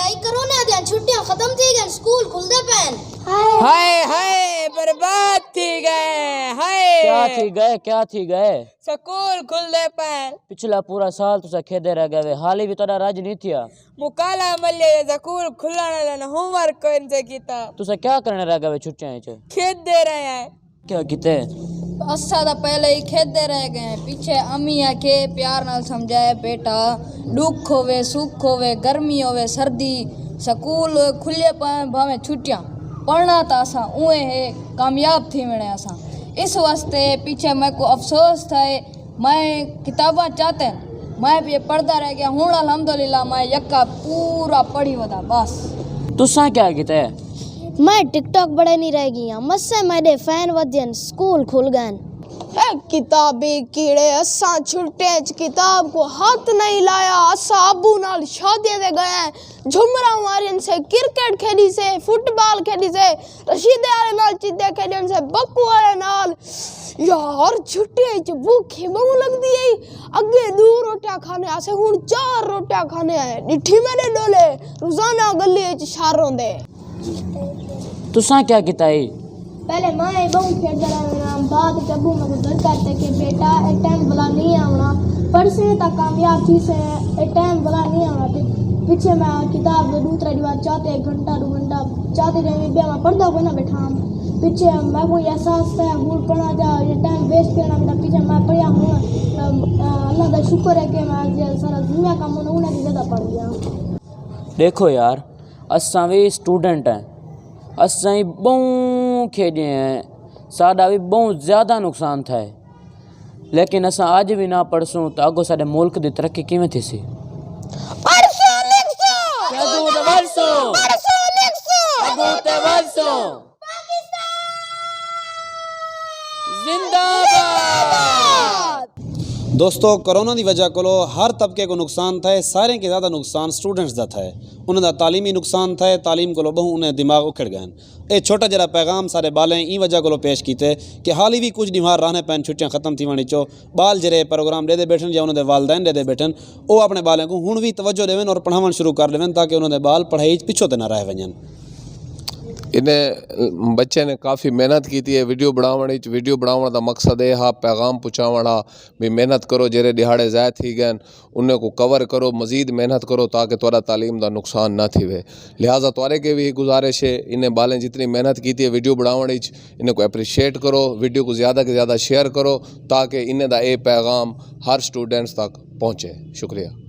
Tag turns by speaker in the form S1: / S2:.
S1: आई corona दी छुट्टियां खत्म थी गई स्कूल खुलदे पैन
S2: हाय हाय बर्बाद थी गए हाय
S3: क्या थी गए
S2: स्कूल खुलदे पैन
S3: पिछला पूरा साल तुसा खेदे रह गए हाली भी तोड़ा राज नहीं थिया
S2: मुकाला मल्ले स्कूल खुलाने ने होमवर्क कौन से कीता
S3: तुसा क्या करने रह गए छुट्टियां च
S2: खेद दे रहे हैं
S3: क्या कीते
S4: अस्सा तो पहले ही खेदे रह गए पीछे अम्मी आके प्यार नाल समझाए बेटा दुख होवे सुख होवे गर्मी होवे सर्दी स्कूल खुले भावे छुट्टियां पढ़ना तो असा उए है कामयाब थी वने असा इस वास्ते पीछे मेरे को अफसोस था मैं किताबा चाहते मैं भी पढ़ता रह गया हूँ अल्हम्दुलिल्लाह मैं यक्का पूरा पढ़ी वदा बस
S3: तुसा क्या कीते
S1: मैं टिकटॉक बड़े नहीं रह गई मुझसे मेरे फैन वजन स्कूल खुल गए
S5: किताबी कीड़े असा छुट्टे किताब को हाथ नहीं लाया असा अबू नाल शादी दे गए झुमरा मारियन से क्रिकेट खेली से फुटबॉल खेली से रशीदे वाले नाल चिद्दे खेलियन से बक्कू वाले नाल यार छुट्टी च भूखी बहु लगदी है अगे 2 रोटियां खाने आसे हुन 4 रोटियां खाने आए डिठी मेरे डोले रोजाना गली च शार होंदे
S3: तुसा क्या कीता ही
S1: पहले मैं बहु खेलता रहा बाद जब मैं घर करते कि बेटा एक टाइम बुला नहीं आना पढ़ने तक कामयाब थी से एक टाइम बुला नहीं आना पीछे मैं किताब दूसरा दीवार चाहते 1 घंटा 2 घंटा चाहते रहे मैं पढ़ता कोई ना बैठा पीछे मैं कोई एहसास है हूँ पढ़ना जा ये टाइम वेस्ट करना बेटा पीछे मैं पढ़िया हूँ अल्लाह का शुक्र है कि मैं सारा दुनिया का मन उन्हें ज़्यादा पढ़ गया
S3: देखो यार असा भी स्टूडेंट हैं असा ही बहुत खेजे हैं साडा भी बहुत ज़्यादा नुकसान था लेकिन असा आज भी ना पढ़सूँ तो अगो साडे मुल्क की तरक्की किवें थी सी
S6: दोस्तों कोरोना की वजह को हर तबके को नुकसान था सारे के ज़्यादा नुकसान स्टूडेंट्स का था उन्होंने तालीमी नुकसान था तालीम को बहु उन्हें दिमाग उखड़ गए ये छोटा जरा पैगाम सारे बालें ई वजह को पेश किए कि हाल ही भी कुछ निमार रहने पैन छुट्टियां खत्म थी वनी चो बाल जरे प्रोग्राम दे बैठन या उन्होंने वालदैन दे बैठन वो अपने बालें को हुण भी तवज्जो देवें और पढ़ावन शुरू कर लेवें ताकि उन्होंने बाल पढ़ाई पिछो ते ना रह वजन
S7: इन्हें बच्चे ने काफ़ी मेहनत की है वीडियो बनावण का मकसद है हा पैगाम पहुँचावण हा भी मेहनत करो जेरे दिहाड़े ज़ाय थी गए उन्हें को कवर करो मज़ीद मेहनत करो ताकि तुहारा तालीम का नुकसान ना थी वे लिहाजा तुआरे के भी गुजारिश है इन्हें बालें जितनी मेहनत की है वीडियो बनावण इन्हें को अप्रीशिएट करो वीडियो को ज़्यादा से ज़्यादा शेयर करो ताकि इन्हें दा ये पैगाम हर स्टूडेंट्स तक पहुँचे शुक्रिया।